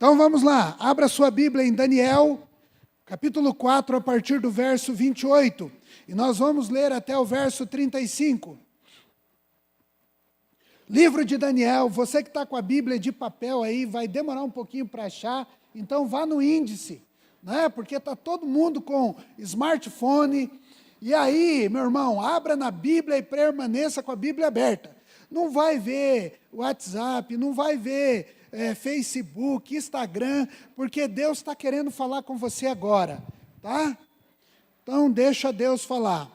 Então vamos lá, abra sua Bíblia em Daniel, capítulo 4, a partir do verso 28. E nós vamos ler até o verso 35. Livro de Daniel, você que está com a Bíblia de papel aí, vai demorar um pouquinho para achar, então vá no índice, né? Porque está todo mundo com smartphone. E aí, meu irmão, abra na Bíblia e permaneça com a Bíblia aberta. Não vai ver WhatsApp, não vai ver Facebook, Instagram, porque Deus está querendo falar com você agora, tá? Então, deixa Deus falar.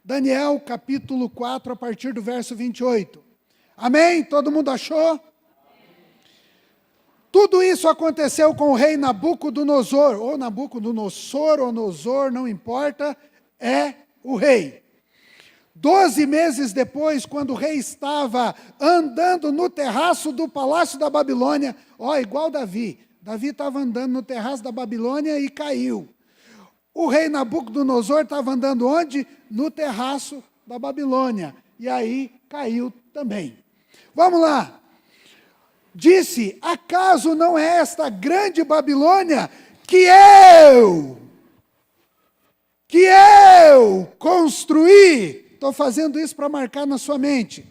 Daniel, capítulo 4, a partir do verso 28. Amém? Todo mundo achou? Tudo isso aconteceu com o rei Nabucodonosor, ou Nabucodonosor, ou Nosor, não importa, é o rei. 12 meses depois, quando o rei estava andando no terraço do palácio da Babilônia, igual Davi. Davi estava andando no terraço da Babilônia e caiu. O rei Nabucodonosor estava andando onde? No terraço da Babilônia. E aí caiu também. Vamos lá. Disse, acaso não é esta grande Babilônia que eu construí? Estou fazendo isso para marcar na sua mente.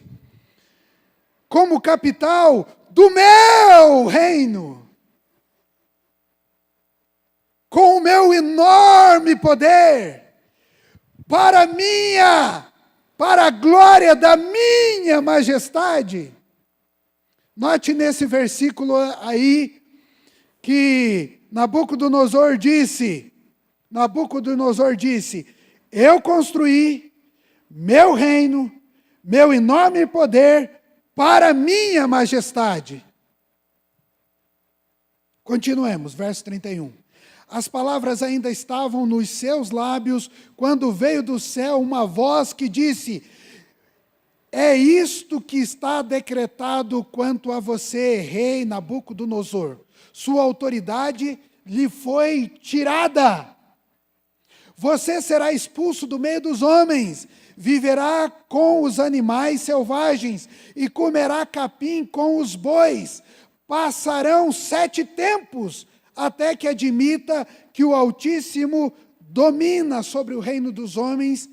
Como capital do meu reino. Com o meu enorme poder. Para a glória da minha majestade. Note nesse versículo aí que Nabucodonosor disse, eu construí meu reino, meu enorme poder para minha majestade. Continuemos, verso 31. As palavras ainda estavam nos seus lábios, quando veio do céu uma voz que disse, é isto que está decretado quanto a você, rei Nabucodonosor. Sua autoridade lhe foi tirada. Você será expulso do meio dos homens, viverá com os animais selvagens e comerá capim com os bois. Passarão 7 tempos até que admita que o Altíssimo domina sobre o reino dos homens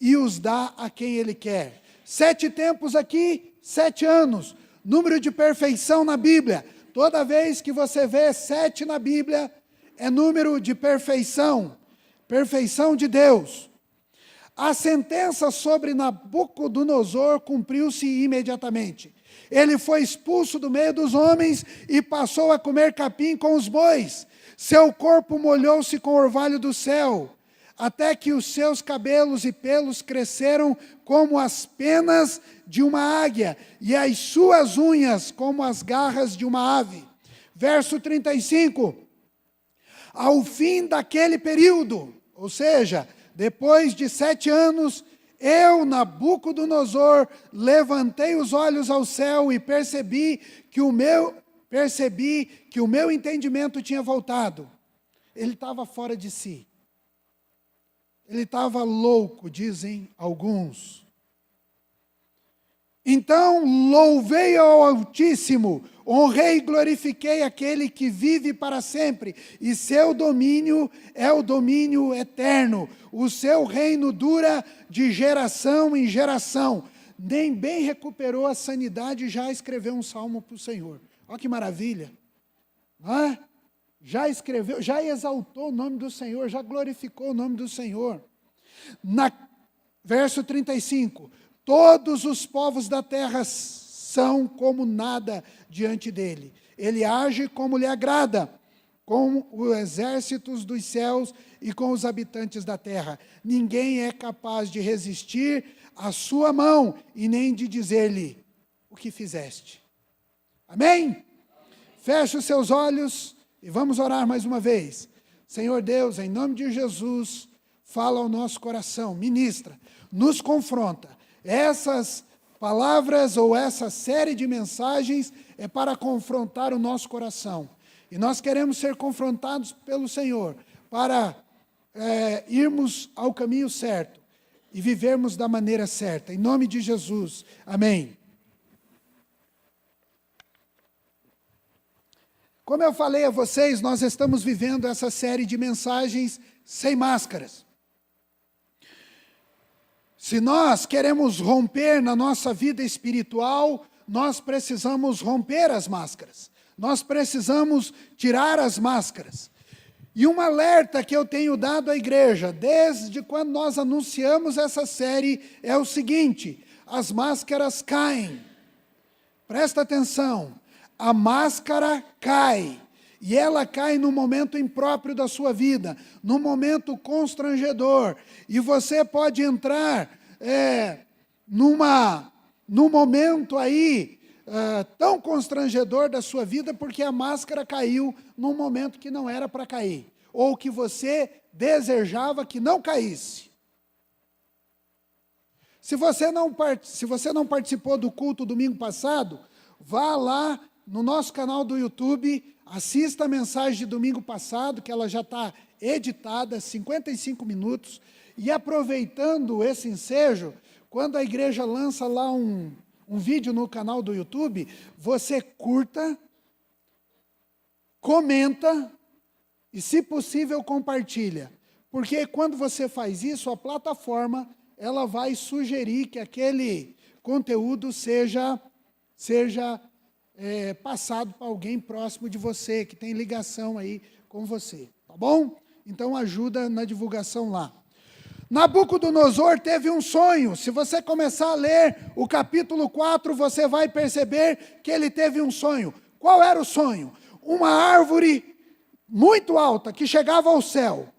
e os dá a quem Ele quer. 7 tempos aqui, 7 anos. Número de perfeição na Bíblia. Toda vez que você vê 7 na Bíblia, é número de perfeição. Perfeição de Deus. A sentença sobre Nabucodonosor cumpriu-se imediatamente. Ele foi expulso do meio dos homens e passou a comer capim com os bois. Seu corpo molhou-se com o orvalho do céu, até que os seus cabelos e pelos cresceram como as penas de uma águia, e as suas unhas como as garras de uma ave. Verso 35. Ao fim daquele período, ou seja, depois de 7 anos, eu, Nabucodonosor, levantei os olhos ao céu e percebi que o meu entendimento tinha voltado. Ele estava fora de si. Ele estava louco, dizem alguns. Então louvei ao Altíssimo, honrei e glorifiquei aquele que vive para sempre, e seu domínio é o domínio eterno. O seu reino dura de geração em geração. Nem bem recuperou a sanidade e já escreveu um salmo para o Senhor. Olha que maravilha. Não é? Já escreveu, já exaltou o nome do Senhor, já glorificou o nome do Senhor. Verso 35. Todos os povos da terra são como nada diante dele. Ele age como lhe agrada, com os exércitos dos céus e com os habitantes da terra. Ninguém é capaz de resistir à sua mão e nem de dizer-lhe o que fizeste. Amém? Feche os seus olhos e vamos orar mais uma vez. Senhor Deus, em nome de Jesus, fala ao nosso coração, ministra, nos confronta. Essas palavras ou essa série de mensagens é para confrontar o nosso coração. E nós queremos ser confrontados pelo Senhor para irmos ao caminho certo e vivermos da maneira certa. Em nome de Jesus. Amém. Como eu falei a vocês, nós estamos vivendo essa série de mensagens sem máscaras. Se nós queremos romper na nossa vida espiritual, nós precisamos romper as máscaras. Nós precisamos tirar as máscaras. E um alerta que eu tenho dado à igreja, desde quando nós anunciamos essa série, é o seguinte: as máscaras caem. Presta atenção, a máscara cai. E ela cai no momento impróprio da sua vida, no momento constrangedor. E você pode entrar num momento aí tão constrangedor da sua vida, porque a máscara caiu num momento que não era para cair, ou que você desejava que não caísse. Se você não participou do culto domingo passado, vá lá no nosso canal do YouTube, assista a mensagem de domingo passado, que ela já está editada, 55 minutos, e aproveitando esse ensejo, quando a igreja lança lá um vídeo no canal do YouTube, você curta, comenta e, se possível, compartilha. Porque quando você faz isso, a plataforma ela vai sugerir que aquele conteúdo seja passado para alguém próximo de você, que tem ligação aí com você, tá bom? Então ajuda na divulgação lá. Nabucodonosor teve um sonho. Se você começar a ler o capítulo 4, você vai perceber que ele teve um sonho. Qual era o sonho? Uma árvore muito alta que chegava ao céu.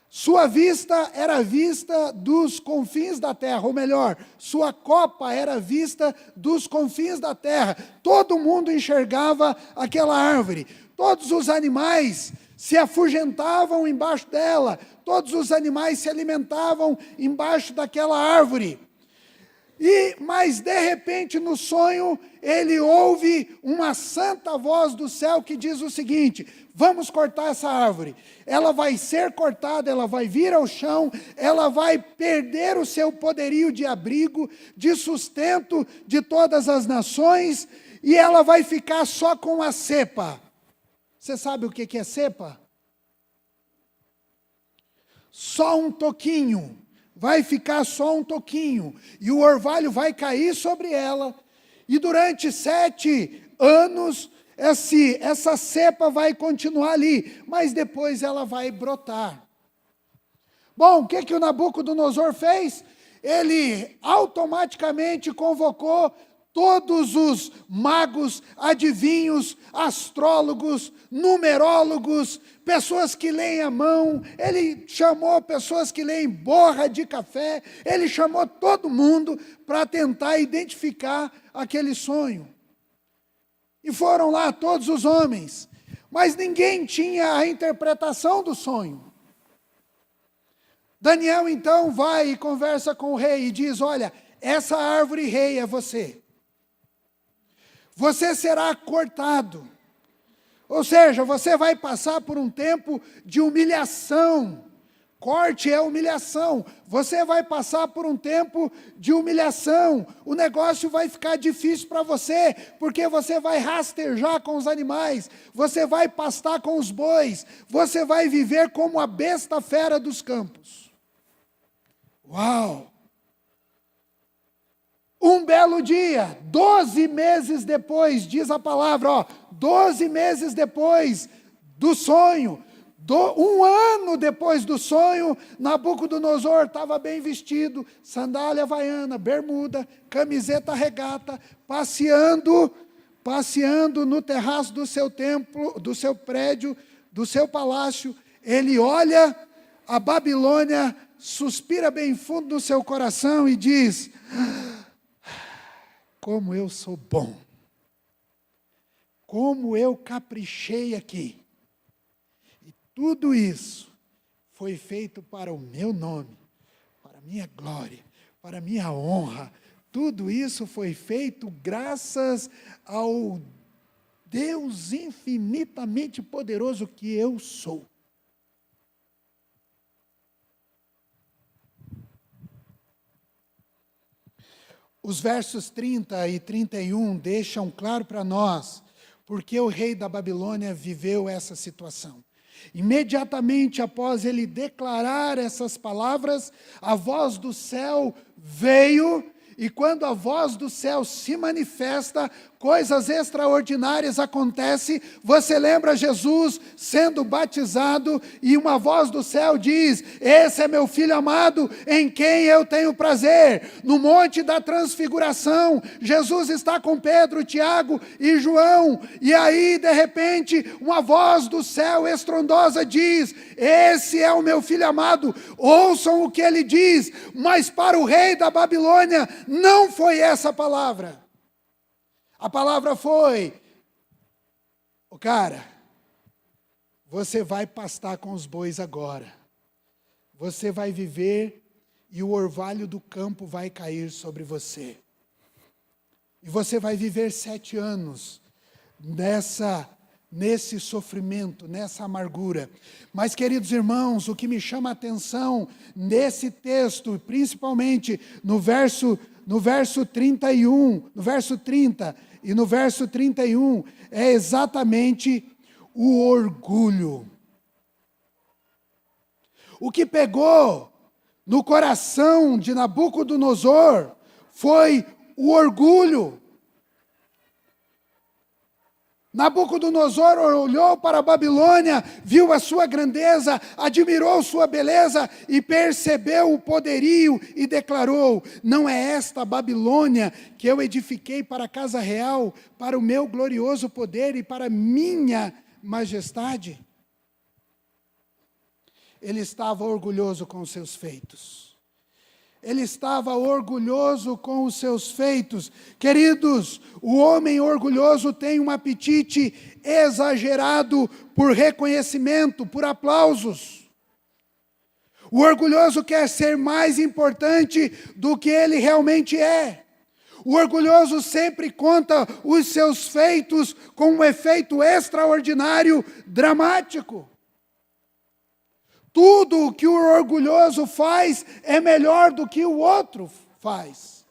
Sua vista era vista dos confins da terra, ou melhor, sua copa era vista dos confins da terra. Todo mundo enxergava aquela árvore. Todos os animais se afugentavam embaixo dela. Todos os animais se alimentavam embaixo daquela árvore. Mas de repente no sonho, ele ouve uma santa voz do céu que diz o seguinte: vamos cortar essa árvore. Ela vai ser cortada, ela vai vir ao chão, ela vai perder o seu poderio de abrigo, de sustento de todas as nações, e ela vai ficar só com a cepa. Você sabe o que é cepa? Só um toquinho. Vai ficar só um toquinho, e o orvalho vai cair sobre ela, e durante 7 anos, essa cepa vai continuar ali, mas depois ela vai brotar. Bom, o que o Nabucodonosor fez? Ele automaticamente convocou todos os magos, adivinhos, astrólogos, numerólogos, pessoas que leem a mão, ele chamou pessoas que leem borra de café, ele chamou todo mundo para tentar identificar aquele sonho. E foram lá todos os homens, mas ninguém tinha a interpretação do sonho. Daniel então vai e conversa com o rei e diz: olha, essa árvore, rei, é você. Você será cortado. Ou seja, você vai passar por um tempo de humilhação. Corte é humilhação. Você vai passar por um tempo de humilhação. O negócio vai ficar difícil para você, porque você vai rastejar com os animais, você vai pastar com os bois, você vai viver como a besta fera dos campos. Uau! Um belo dia, 12 meses depois, diz a palavra, 12 meses depois do sonho, 1 ano depois do sonho, Nabucodonosor estava bem vestido, sandália havaiana, bermuda, camiseta regata, passeando no terraço do seu templo, do seu prédio, do seu palácio. Ele olha a Babilônia, suspira bem fundo no seu coração e diz: como eu sou bom, como eu caprichei aqui, e tudo isso foi feito para o meu nome, para a minha glória, para a minha honra. Tudo isso foi feito graças ao Deus infinitamente poderoso que eu sou. Os versos 30 e 31 deixam claro para nós Porque o rei da Babilônia viveu essa situação. Imediatamente após ele declarar essas palavras, a voz do céu veio, e quando a voz do céu se manifesta, coisas extraordinárias acontecem. Você lembra Jesus sendo batizado e uma voz do céu diz: esse é meu filho amado em quem eu tenho prazer. No monte da transfiguração, Jesus está com Pedro, Tiago e João, e aí de repente uma voz do céu estrondosa diz: esse é o meu filho amado, ouçam o que ele diz. Mas para o rei da Babilônia não foi essa a palavra. A palavra foi: cara, você vai pastar com os bois agora. Você vai viver e o orvalho do campo vai cair sobre você. E você vai viver 7 anos nesse sofrimento, nessa amargura. Mas, queridos irmãos, o que me chama a atenção nesse texto, principalmente no verso 31, no verso 30 e no verso 31, é exatamente o orgulho. O que pegou no coração de Nabucodonosor foi o orgulho. Nabucodonosor olhou para a Babilônia, viu a sua grandeza, admirou sua beleza e percebeu o poderio e declarou: não é esta a Babilônia que eu edifiquei para a casa real, para o meu glorioso poder e para minha majestade? Ele estava orgulhoso com os seus feitos. Ele estava orgulhoso com os seus feitos. Queridos, o homem orgulhoso tem um apetite exagerado por reconhecimento, por aplausos. O orgulhoso quer ser mais importante do que ele realmente é. O orgulhoso sempre conta os seus feitos com um efeito extraordinário, dramático. Tudo o que o orgulhoso faz é melhor do que o outro faz.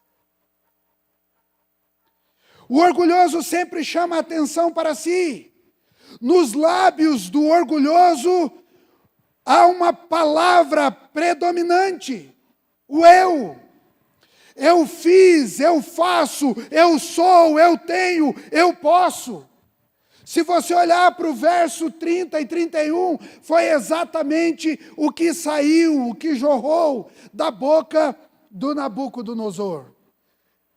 O orgulhoso sempre chama a atenção para si. Nos lábios do orgulhoso há uma palavra predominante: o eu. Eu fiz, eu faço, eu sou, eu tenho, eu posso. Se você olhar para o verso 30 e 31, foi exatamente o que saiu, o que jorrou da boca do Nabucodonosor.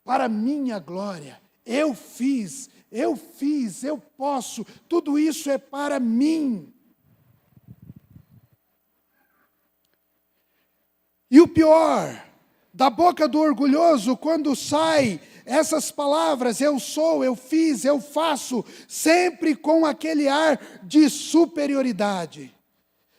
Para minha glória, eu fiz, eu posso, tudo isso é para mim. E o pior, da boca do orgulhoso, quando sai essas palavras: eu sou, eu fiz, eu faço, sempre com aquele ar de superioridade.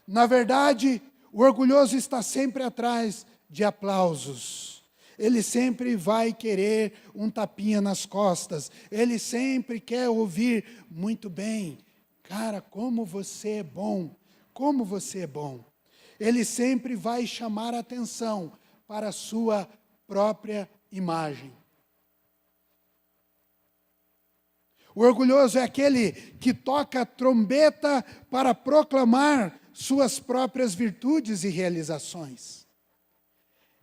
Na verdade, o orgulhoso está sempre atrás de aplausos. Ele sempre vai querer um tapinha nas costas. Ele sempre quer ouvir: muito bem, cara, como você é bom, como você é bom. Ele sempre vai chamar a atenção para a sua própria imagem. O orgulhoso é aquele que toca a trombeta para proclamar suas próprias virtudes e realizações.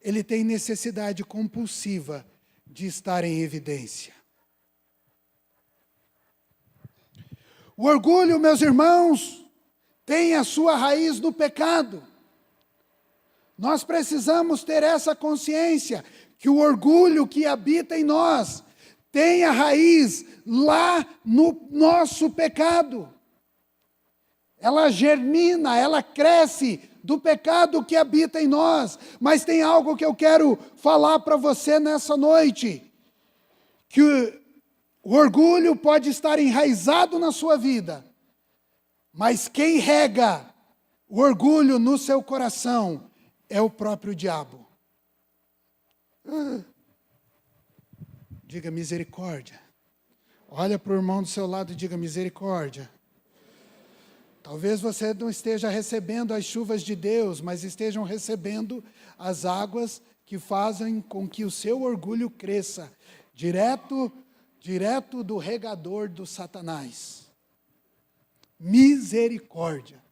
Ele tem necessidade compulsiva de estar em evidência. O orgulho, meus irmãos, tem a sua raiz no pecado. Nós precisamos ter essa consciência, que o orgulho que habita em nós tem a raiz lá no nosso pecado. Ela germina, ela cresce do pecado que habita em nós. Mas tem algo que eu quero falar para você nessa noite. Que o orgulho pode estar enraizado na sua vida. Mas quem rega o orgulho no seu coração é o próprio diabo. Diga misericórdia. Olha para o irmão do seu lado e diga misericórdia. Talvez você não esteja recebendo as chuvas de Deus, mas estejam recebendo as águas que fazem com que o seu orgulho cresça, direto direto do regador do Satanás. Misericórdia.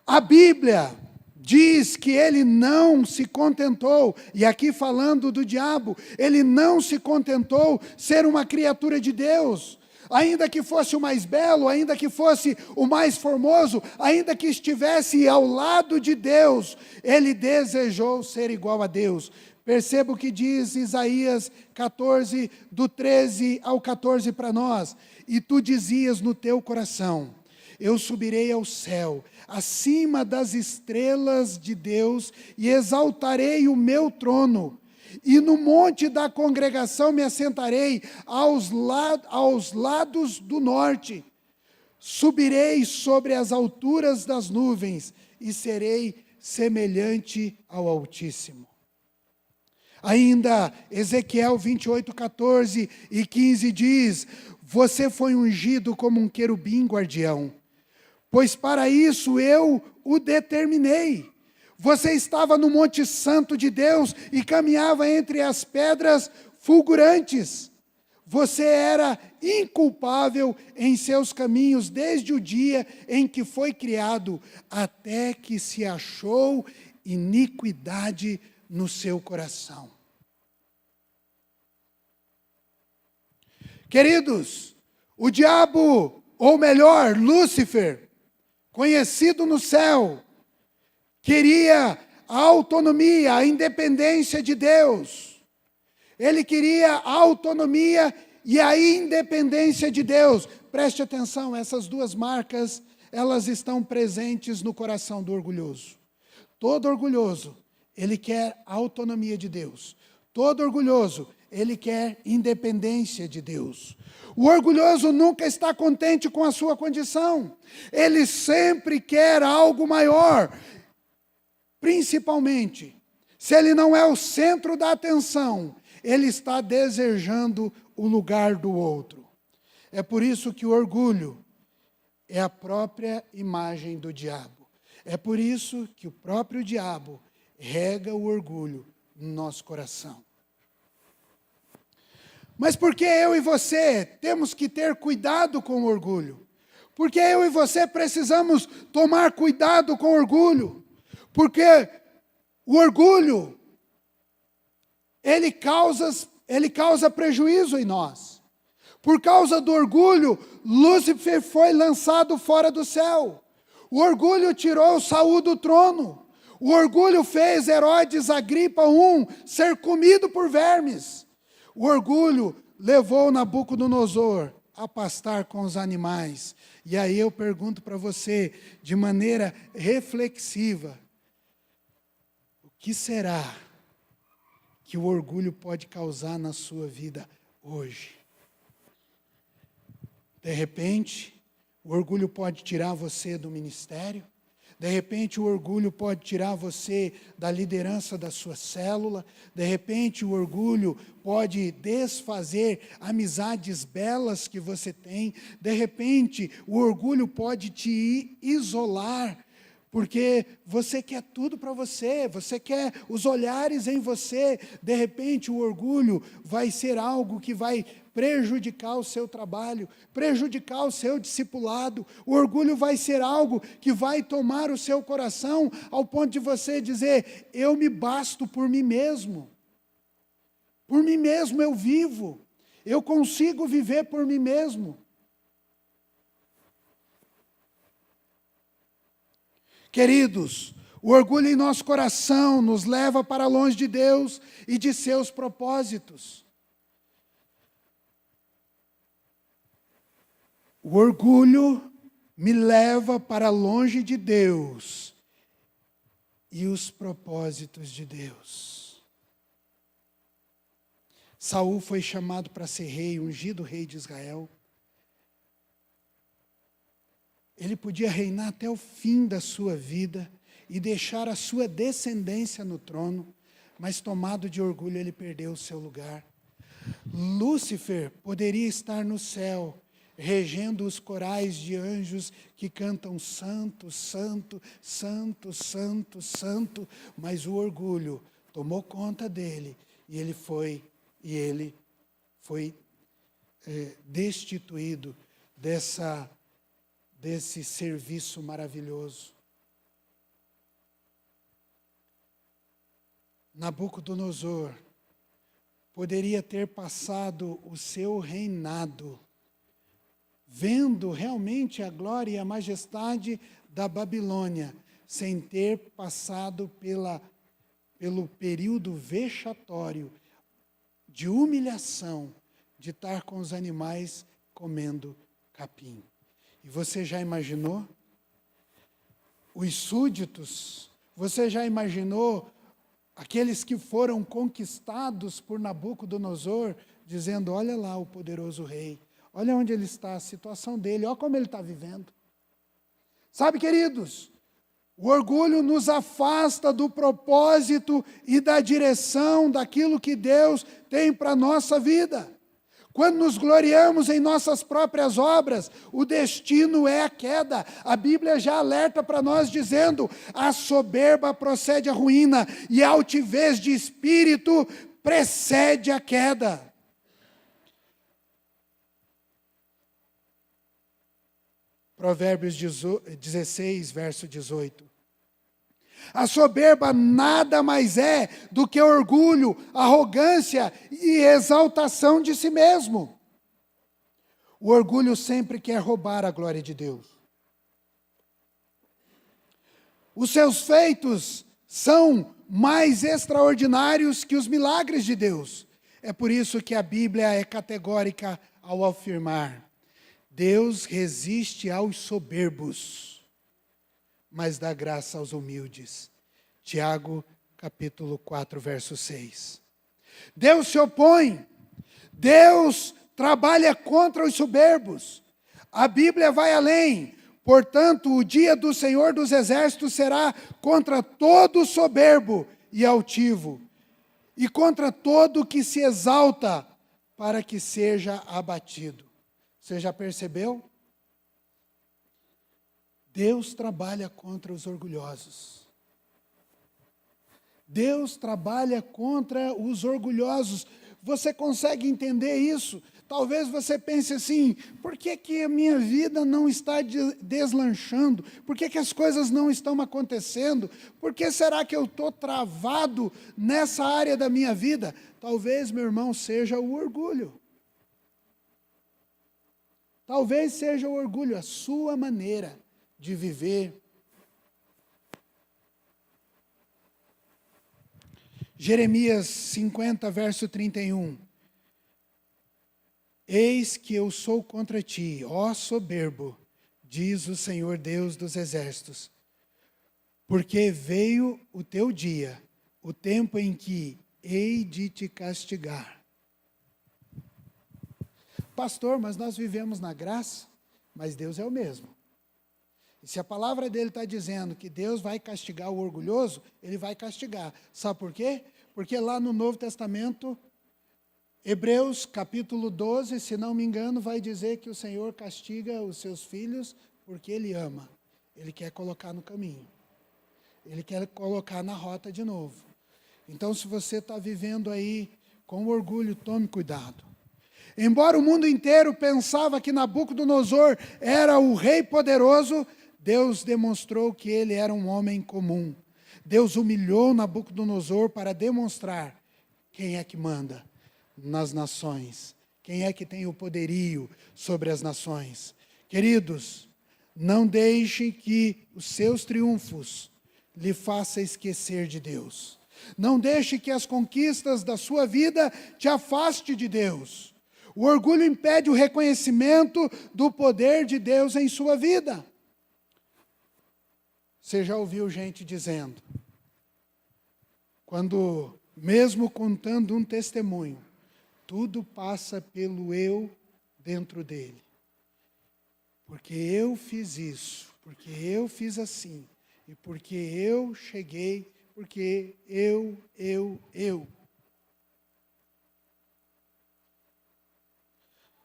A Bíblia diz que ele não se contentou, e aqui falando do diabo, ele não se contentou ser uma criatura de Deus. Ainda que fosse o mais belo, ainda que fosse o mais formoso, ainda que estivesse ao lado de Deus, ele desejou ser igual a Deus. Perceba o que diz Isaías 14, do 13 ao 14 para nós. E tu dizias no teu coração: eu subirei ao céu, acima das estrelas de Deus, e exaltarei o meu trono. E no monte da congregação me assentarei aos lados do norte. Subirei sobre as alturas das nuvens e serei semelhante ao Altíssimo. Ainda Ezequiel 28, 14 e 15 diz: você foi ungido como um querubim guardião, pois para isso eu o determinei. Você estava no Monte Santo de Deus e caminhava entre as pedras fulgurantes. Você era inculpável em seus caminhos desde o dia em que foi criado, até que se achou iniquidade no seu coração. Queridos, o diabo, ou melhor, Lúcifer, conhecido no céu, queria a autonomia, a independência de Deus. Ele queria a autonomia e a independência de Deus. Preste atenção, essas duas marcas, elas estão presentes no coração do orgulhoso. Todo orgulhoso, ele quer a autonomia de Deus. Todo orgulhoso, ele quer independência de Deus. O orgulhoso nunca está contente com a sua condição. Ele sempre quer algo maior. Principalmente, se ele não é o centro da atenção, ele está desejando o lugar do outro. É por isso que o orgulho é a própria imagem do diabo. É por isso que o próprio diabo rega o orgulho no nosso coração. Mas por que eu e você temos que ter cuidado com o orgulho? Porque eu e você precisamos tomar cuidado com o orgulho. Porque o orgulho, ele causa prejuízo em nós. Por causa do orgulho, Lúcifer foi lançado fora do céu. O orgulho tirou Saul do trono. O orgulho fez Herodes Agripa I ser comido por vermes. O orgulho levou Nabucodonosor a pastar com os animais. E aí eu pergunto para você, de maneira reflexiva, o que será que o orgulho pode causar na sua vida hoje? De repente, o orgulho pode tirar você do ministério. De repente, o orgulho pode tirar você da liderança da sua célula. De repente, o orgulho pode desfazer amizades belas que você tem. De repente, o orgulho pode te isolar, porque você quer tudo para você, você quer os olhares em você. De repente, o orgulho vai ser algo que vai prejudicar o seu trabalho, prejudicar o seu discipulado. O orgulho vai ser algo que vai tomar o seu coração ao ponto de você dizer: eu me basto por mim mesmo. Por mim mesmo eu vivo. Eu consigo viver por mim mesmo. Queridos, o orgulho em nosso coração nos leva para longe de Deus e de seus propósitos. O orgulho me leva para longe de Deus e os propósitos de Deus. Saul foi chamado para ser rei, ungido rei de Israel. Ele podia reinar até o fim da sua vida e deixar a sua descendência no trono, mas tomado de orgulho ele perdeu o seu lugar. Lúcifer poderia estar no céu, regendo os corais de anjos que cantam santo, santo, santo, santo, santo, mas o orgulho tomou conta dele e ele foi E ele foi destituído desse serviço maravilhoso. Nabucodonosor poderia ter passado o seu reinado vendo realmente a glória e a majestade da Babilônia, sem ter passado pelo período vexatório de humilhação, de estar com os animais comendo capim. E você já imaginou? Os súditos, você já imaginou aqueles que foram conquistados por Nabucodonosor, dizendo, olha lá o poderoso rei, olha onde ele está, a situação dele, olha como ele está vivendo. Sabe, queridos, o orgulho nos afasta do propósito e da direção daquilo que Deus tem para a nossa vida. Quando nos gloriamos em nossas próprias obras, o destino é a queda. A Bíblia já alerta para nós dizendo, a soberba procede à ruína e a altivez de espírito precede a queda. Provérbios 16, verso 18. A soberba nada mais é do que orgulho, arrogância e exaltação de si mesmo. O orgulho sempre quer roubar a glória de Deus. Os seus feitos são mais extraordinários que os milagres de Deus. É por isso que a Bíblia é categórica ao afirmar: Deus resiste aos soberbos, mas dá graça aos humildes. Tiago, capítulo 4, verso 6. Deus se opõe, Deus trabalha contra os soberbos. A Bíblia vai além. Portanto, o dia do Senhor dos Exércitos será contra todo soberbo e altivo, e contra todo que se exalta, para que seja abatido. Você já percebeu? Deus trabalha contra os orgulhosos. Deus trabalha contra os orgulhosos. Você consegue entender isso? Talvez você pense assim, por que que a minha vida não está deslanchando? Por que que as coisas não estão acontecendo? Por que será que eu estou travado nessa área da minha vida? Talvez, meu irmão, seja o orgulho. Talvez seja o orgulho, a sua maneira de viver. Jeremias 50, verso 31. Eis que eu sou contra ti, ó soberbo, diz o Senhor Deus dos exércitos, porque veio o teu dia, o tempo em que hei de te castigar. Pastor, mas nós vivemos na graça, mas Deus é o mesmo. E se a palavra dele está dizendo que Deus vai castigar o orgulhoso, ele vai castigar. Sabe por quê? Porque lá no Novo Testamento, Hebreus capítulo 12, se não me engano, vai dizer que o Senhor castiga os seus filhos porque Ele ama. Ele quer colocar no caminho. Ele quer colocar na rota de novo. Então, se você está vivendo aí com orgulho, tome cuidado. Embora o mundo inteiro pensava que Nabucodonosor era o rei poderoso, Deus demonstrou que ele era um homem comum. Deus humilhou Nabucodonosor para demonstrar quem é que manda nas nações, quem é que tem o poderio sobre as nações. Queridos, não deixem que os seus triunfos lhe façam esquecer de Deus. Não deixe que as conquistas da sua vida te afaste de Deus. O orgulho impede o reconhecimento do poder de Deus em sua vida. Você já ouviu gente dizendo, quando, mesmo contando um testemunho, tudo passa pelo eu dentro dele. Porque eu fiz isso, porque eu fiz assim, e porque eu cheguei, porque eu.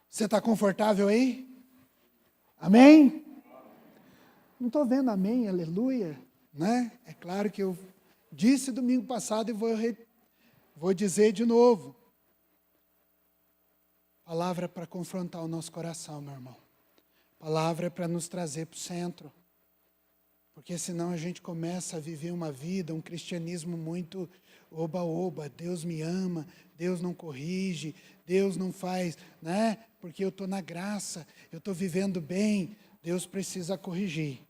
Você está confortável aí? Amém? Não estou vendo amém, aleluia, né? É claro que eu disse domingo passado e vou dizer de novo. Palavra para confrontar o nosso coração, meu irmão. Palavra é para nos trazer para o centro. Porque senão a gente começa a viver uma vida, um cristianismo muito oba-oba. Deus me ama, Deus não corrige, Deus não faz, né? Porque eu estou na graça, eu estou vivendo bem, Deus precisa corrigir.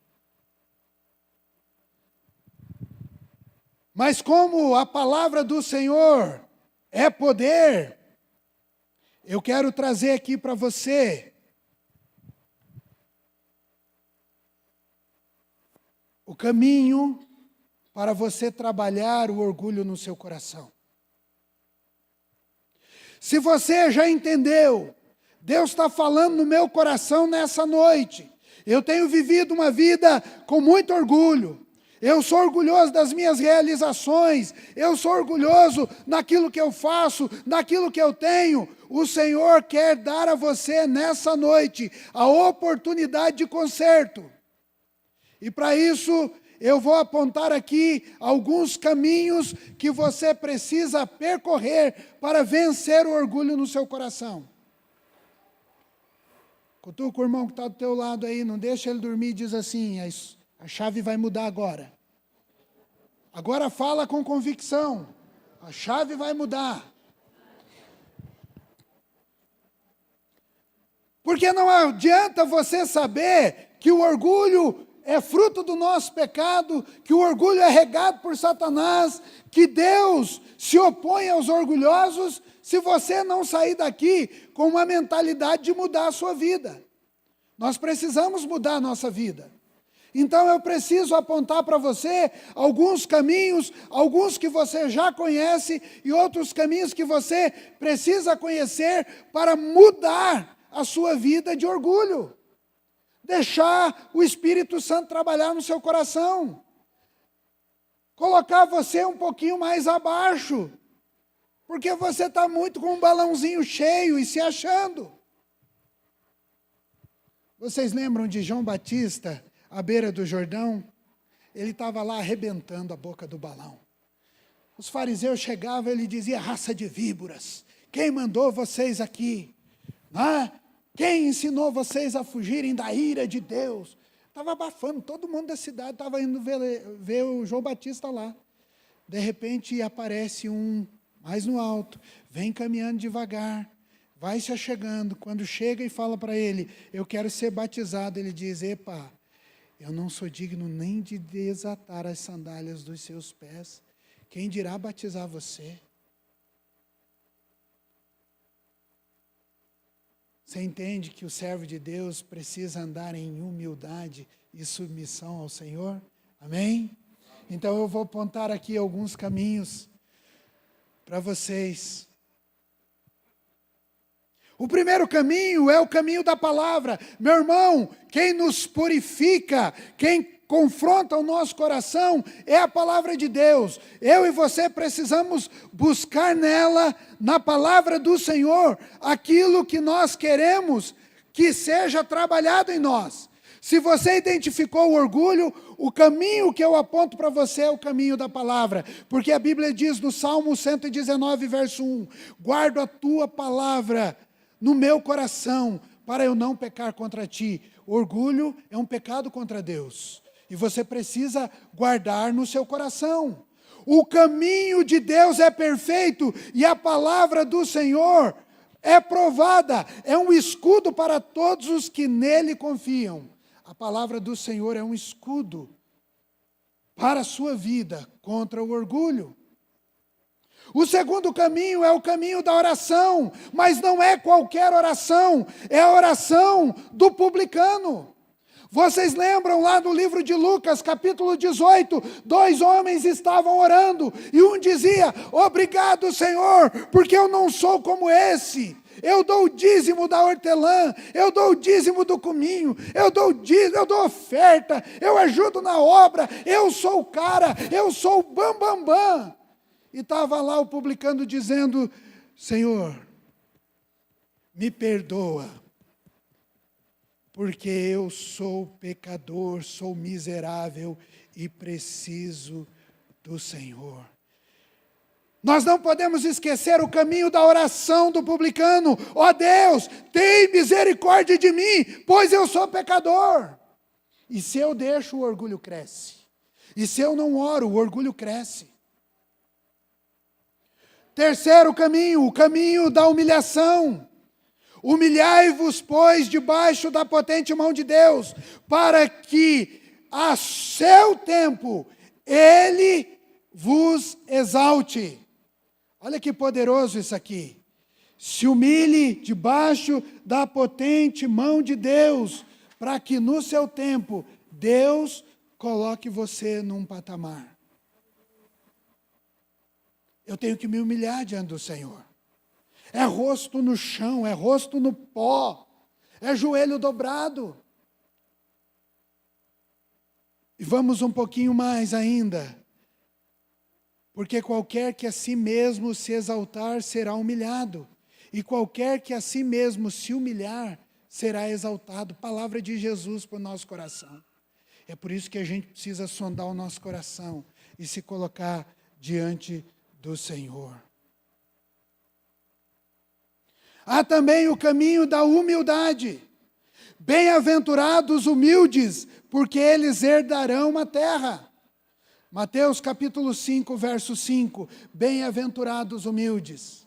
Mas como a palavra do Senhor é poder, eu quero trazer aqui para você o caminho para você trabalhar o orgulho no seu coração. Se você já entendeu, Deus está falando no meu coração nessa noite. Eu tenho vivido uma vida com muito orgulho. Eu sou orgulhoso das minhas realizações. Eu sou orgulhoso naquilo que eu faço, naquilo que eu tenho. O Senhor quer dar a você nessa noite a oportunidade de conserto. E para isso, eu vou apontar aqui alguns caminhos que você precisa percorrer para vencer o orgulho no seu coração. Cutuca o irmão que está do teu lado aí, não deixa ele dormir e diz assim, a chave vai mudar agora. Agora fala com convicção, a chave vai mudar. Porque não adianta você saber que o orgulho é fruto do nosso pecado, que o orgulho é regado por Satanás, que Deus se opõe aos orgulhosos, se você não sair daqui com uma mentalidade de mudar a sua vida. Nós precisamos mudar a nossa vida. Então eu preciso apontar para você alguns caminhos, alguns que você já conhece e outros caminhos que você precisa conhecer para mudar a sua vida de orgulho. Deixar o Espírito Santo trabalhar no seu coração. Colocar você um pouquinho mais abaixo. Porque você está muito com um balãozinho cheio e se achando. Vocês lembram de João Batista, à beira do Jordão? Ele estava lá arrebentando a boca do balão. Os fariseus chegavam e ele dizia, raça de víboras, quem mandou vocês aqui? Não? Quem ensinou vocês a fugirem da ira de Deus? Estava abafando, todo mundo da cidade estava indo ver o João Batista lá. De repente aparece um mais no alto, vem caminhando devagar, vai se achegando. Quando chega e fala para ele, eu quero ser batizado, ele diz, epa, eu não sou digno nem de desatar as sandálias dos seus pés. Quem dirá batizar você? Você entende que o servo de Deus precisa andar em humildade e submissão ao Senhor? Amém? Então eu vou apontar aqui alguns caminhos para vocês. O primeiro caminho é o caminho da palavra. Meu irmão, quem nos purifica, quem confronta o nosso coração é a palavra de Deus. Eu e você precisamos buscar nela, na palavra do Senhor, aquilo que nós queremos que seja trabalhado em nós. Se você identificou o orgulho, o caminho que eu aponto para você é o caminho da palavra. Porque a Bíblia diz no Salmo 119, verso 1, guardo a tua palavra no meu coração, para eu não pecar contra ti. Orgulho é um pecado contra Deus. E você precisa guardar no seu coração. O caminho de Deus é perfeito e a palavra do Senhor é provada. É um escudo para todos os que nele confiam. A palavra do Senhor é um escudo para a sua vida contra o orgulho. O segundo caminho é o caminho da oração, mas não é qualquer oração, é a oração do publicano. Vocês lembram lá no livro de Lucas, capítulo 18, 2 homens estavam orando, e um dizia, obrigado Senhor, porque eu não sou como esse. Eu dou o dízimo da hortelã, eu dou o dízimo do cominho, eu dou o dízimo, eu dou oferta, eu ajudo na obra, eu sou o cara, eu sou o bam, bam, bam. E estava lá o publicano dizendo, Senhor, me perdoa, porque eu sou pecador, sou miserável e preciso do Senhor. Nós não podemos esquecer o caminho da oração do publicano. Ó Deus, tem misericórdia de mim, pois eu sou pecador. E se eu deixo, o orgulho cresce. E se eu não oro, o orgulho cresce. Terceiro caminho, o caminho da humilhação. Humilhai-vos, pois, debaixo da potente mão de Deus, para que a seu tempo Ele vos exalte. Olha que poderoso isso aqui. Se humilhe debaixo da potente mão de Deus, para que no seu tempo Deus coloque você num patamar. Eu tenho que me humilhar diante do Senhor. É rosto no chão, é rosto no pó, é joelho dobrado. E vamos um pouquinho mais ainda. Porque qualquer que a si mesmo se exaltar será humilhado, e qualquer que a si mesmo se humilhar será exaltado. Palavra de Jesus para o nosso coração. É por isso que a gente precisa sondar o nosso coração e se colocar diante do Senhor. Há também o caminho da humildade. Bem-aventurados humildes, porque eles herdarão a terra. Mateus capítulo 5, verso 5. Bem-aventurados humildes.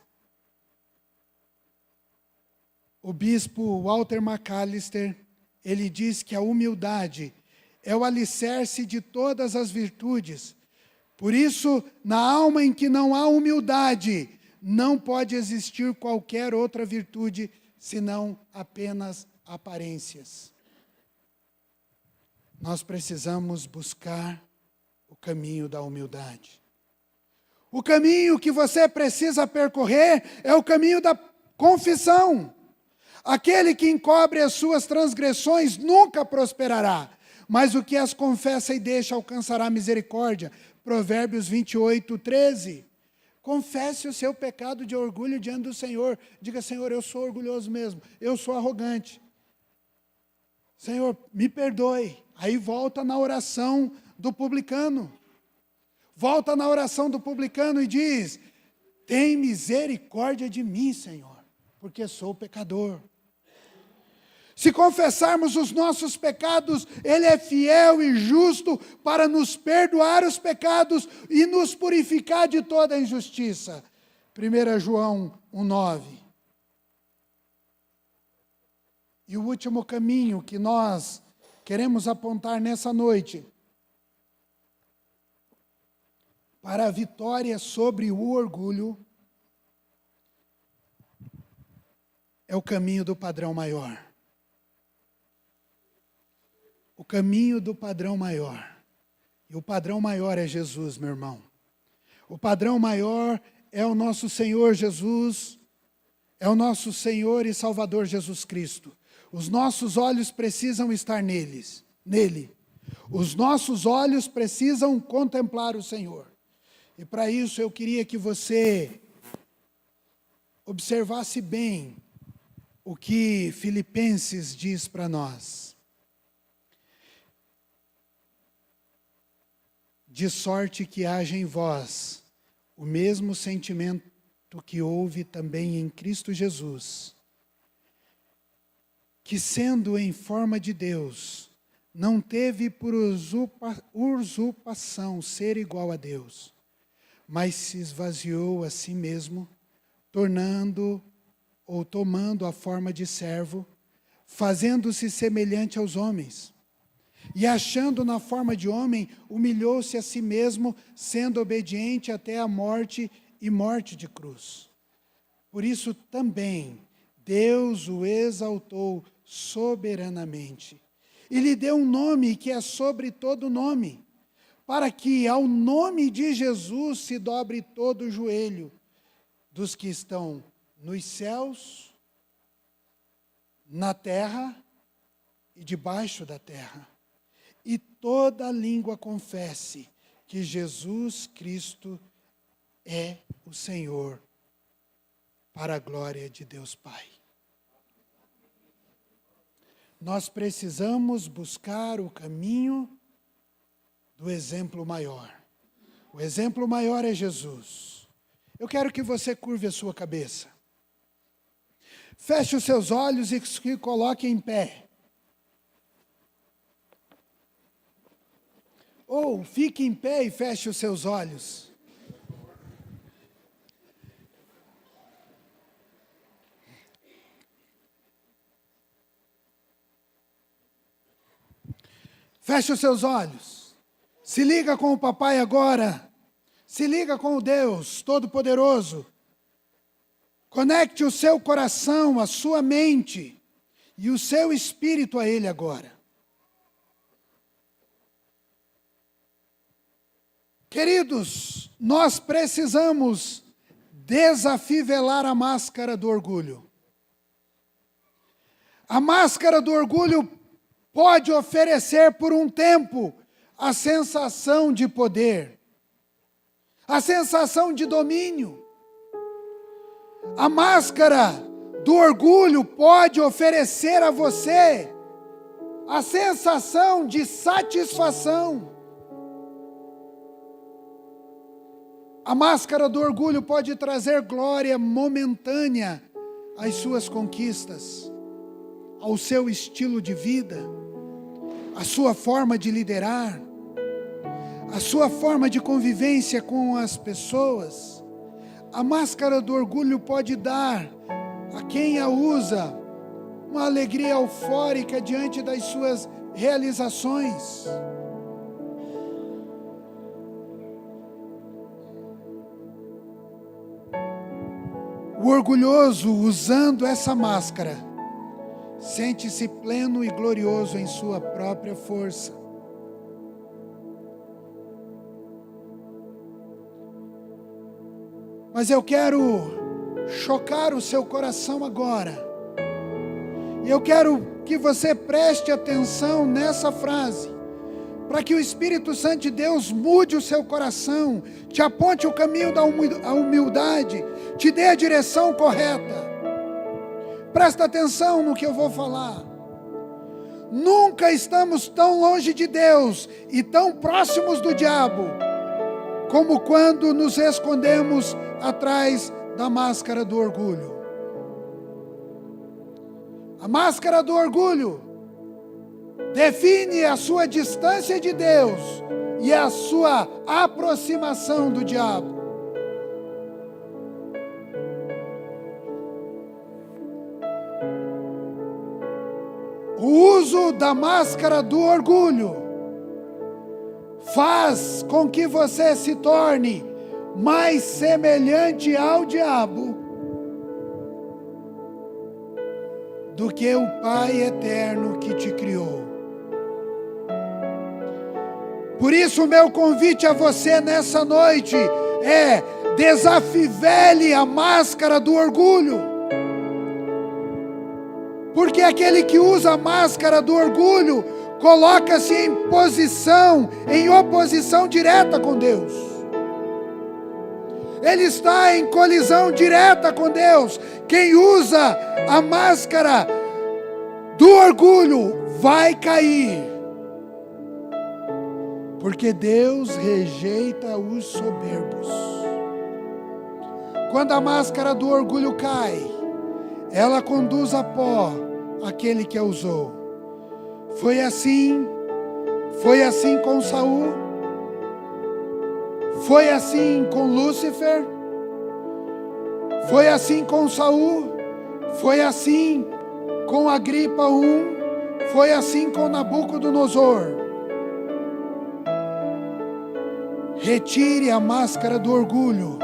O bispo Walter McAllister, ele diz que a humildade é o alicerce de todas as virtudes. Por isso, na alma em que não há humildade, não pode existir qualquer outra virtude, senão apenas aparências. Nós precisamos buscar o caminho da humildade. O caminho que você precisa percorrer é o caminho da confissão. Aquele que encobre as suas transgressões nunca prosperará, mas o que as confessa e deixa alcançará misericórdia. Provérbios 28, 13. Confesse o seu pecado de orgulho diante do Senhor. Diga, Senhor, eu sou orgulhoso mesmo, eu sou arrogante. Senhor, me perdoe. Aí volta na oração do publicano. Volta na oração do publicano e diz, tem misericórdia de mim, Senhor, porque sou pecador. Se confessarmos os nossos pecados, Ele é fiel e justo para nos perdoar os pecados e nos purificar de toda a injustiça. 1 João 1,9. E o último caminho que nós queremos apontar nessa noite, para a vitória sobre o orgulho, é o caminho do padrão maior. O caminho do padrão maior. E o padrão maior é Jesus, meu irmão. O padrão maior é o nosso Senhor Jesus, é o nosso Senhor e Salvador Jesus Cristo. Os nossos olhos precisam estar nele. Os nossos olhos precisam contemplar o Senhor. E para isso eu queria que você observasse bem o que Filipenses diz para nós. De sorte que haja em vós o mesmo sentimento que houve também em Cristo Jesus, que sendo em forma de Deus, não teve por usurpação ser igual a Deus, mas se esvaziou a si mesmo, tomando a forma de servo, fazendo-se semelhante aos homens. E achando na forma de homem, humilhou-se a si mesmo, sendo obediente até a morte e morte de cruz. Por isso também Deus o exaltou soberanamente e lhe deu um nome que é sobre todo nome, para que ao nome de Jesus se dobre todo o joelho dos que estão nos céus, na terra e debaixo da terra. E toda língua confesse que Jesus Cristo é o Senhor, para a glória de Deus Pai. Nós precisamos buscar o caminho do exemplo maior. O exemplo maior é Jesus. Eu quero que você curve a sua cabeça. Feche os seus olhos e se coloque em pé. Ou fique em pé e feche os seus olhos. Feche os seus olhos. Se liga com o papai agora. Se liga com o Deus Todo-Poderoso. Conecte o seu coração, a sua mente e o seu espírito a Ele agora. Queridos, nós precisamos desafivelar a máscara do orgulho. A máscara do orgulho pode oferecer por um tempo a sensação de poder, a sensação de domínio. A máscara do orgulho pode oferecer a você a sensação de satisfação. A máscara do orgulho pode trazer glória momentânea às suas conquistas, ao seu estilo de vida, à sua forma de liderar, à sua forma de convivência com as pessoas. A máscara do orgulho pode dar a quem a usa uma alegria eufórica diante das suas realizações. O orgulhoso, usando essa máscara, sente-se pleno e glorioso em sua própria força. Mas eu quero chocar o seu coração agora. E eu quero que você preste atenção nessa frase, para que o Espírito Santo de Deus mude o seu coração, te aponte o caminho da humildade, te dê a direção correta. Presta atenção no que eu vou falar. Nunca estamos tão longe de Deus e tão próximos do diabo, como quando nos escondemos atrás da máscara do orgulho. A máscara do orgulho define a sua distância de Deus e a sua aproximação do diabo. O uso da máscara do orgulho faz com que você se torne mais semelhante ao diabo do que o Pai eterno que te criou. Por isso, o meu convite a você nessa noite é: desafivele a máscara do orgulho. Porque aquele que usa a máscara do orgulho coloca-se em oposição direta com Deus. Ele está em colisão direta com Deus. Quem usa a máscara do orgulho vai cair. Porque Deus rejeita os soberbos. Quando a máscara do orgulho cai, ela conduz a pó aquele que a usou. Foi assim com Saul, foi assim com Lúcifer, foi assim com Saul, foi assim com Agripa I, foi assim com Nabucodonosor. Retire a máscara do orgulho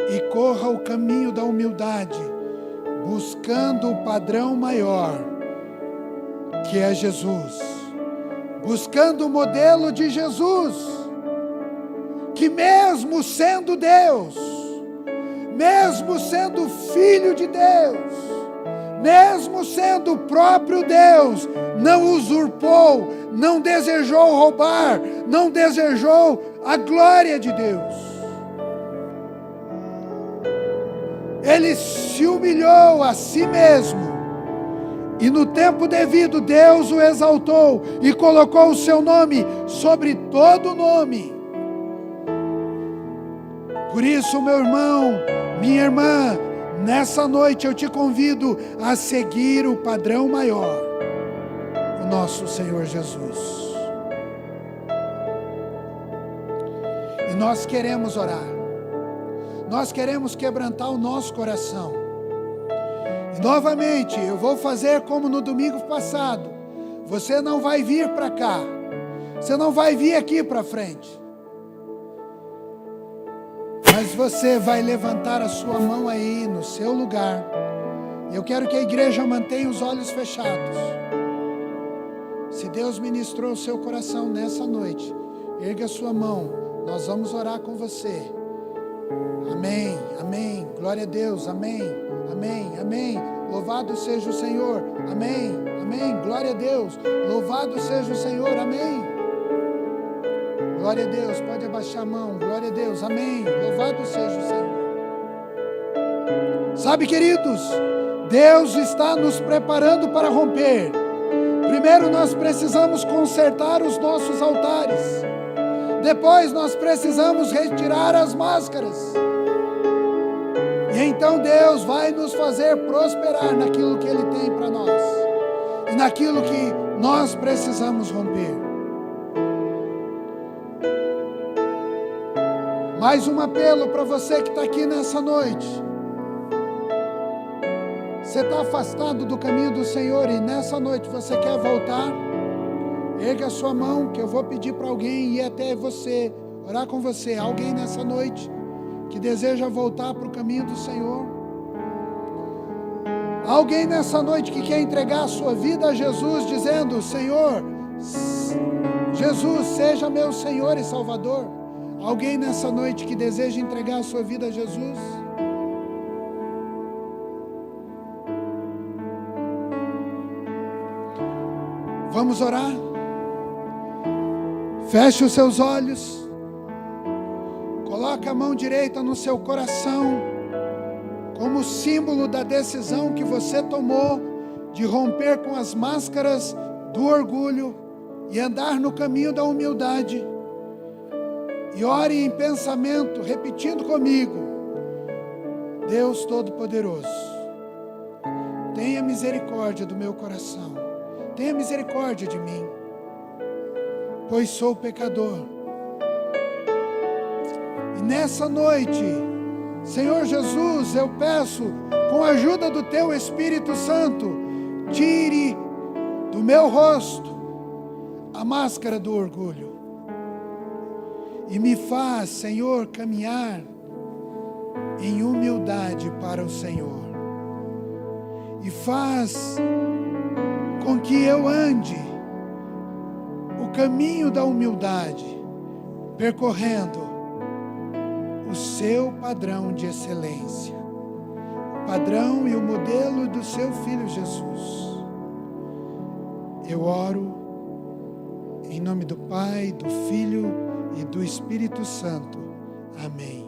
e corra o caminho da humildade, buscando o padrão maior, que é Jesus, buscando o modelo de Jesus, que mesmo sendo Deus, mesmo sendo Filho de Deus, mesmo sendo o próprio Deus, não usurpou, não desejou roubar, não desejou a glória de Deus. Ele se humilhou a si mesmo. E no tempo devido, Deus o exaltou e colocou o seu nome sobre todo nome. Por isso, meu irmão, minha irmã, nessa noite eu te convido a seguir o padrão maior, o nosso Senhor Jesus. E nós queremos orar, nós queremos quebrantar o nosso coração. E novamente, eu vou fazer como no domingo passado. Você não vai vir para cá, você não vai vir aqui para frente, mas você vai levantar a sua mão aí no seu lugar. Eu quero que a igreja mantenha os olhos fechados. Se Deus ministrou o seu coração nessa noite, erga a sua mão. Nós vamos orar com você. Amém, amém, glória a Deus, amém, amém, amém. Louvado seja o Senhor, amém, amém, glória a Deus. Louvado seja o Senhor, amém. Glória a Deus, pode abaixar a mão, glória a Deus, amém. Louvado seja o Senhor. Sabe, queridos, Deus está nos preparando para romper. Primeiro nós precisamos consertar os nossos altares. Depois nós precisamos retirar as máscaras. E então Deus vai nos fazer prosperar naquilo que Ele tem para nós. E naquilo que nós precisamos romper. Mais um apelo para você que está aqui nessa noite. Você está afastado do caminho do Senhor e nessa noite você quer voltar? Erga a sua mão, que eu vou pedir para alguém ir até você, orar com você. Alguém nessa noite que deseja voltar para o caminho do Senhor? Alguém nessa noite que quer entregar a sua vida a Jesus, dizendo: Senhor, Jesus, seja meu Senhor e Salvador. Alguém nessa noite que deseja entregar a sua vida a Jesus? Vamos orar? Feche os seus olhos, coloque a mão direita no seu coração, como símbolo da decisão que você tomou de romper com as máscaras do orgulho e andar no caminho da humildade. E ore em pensamento, repetindo comigo: Deus Todo-Poderoso, tenha misericórdia do meu coração, tenha misericórdia de mim, pois sou pecador. E nessa noite, Senhor Jesus, eu peço, com a ajuda do Teu Espírito Santo, tire do meu rosto a máscara do orgulho. E me faz, Senhor, caminhar em humildade para o Senhor. E faz com que eu ande o caminho da humildade, percorrendo o seu padrão de excelência, o padrão e o modelo do seu Filho Jesus. Eu oro em nome do Pai, do Filho e do Espírito Santo. Amém.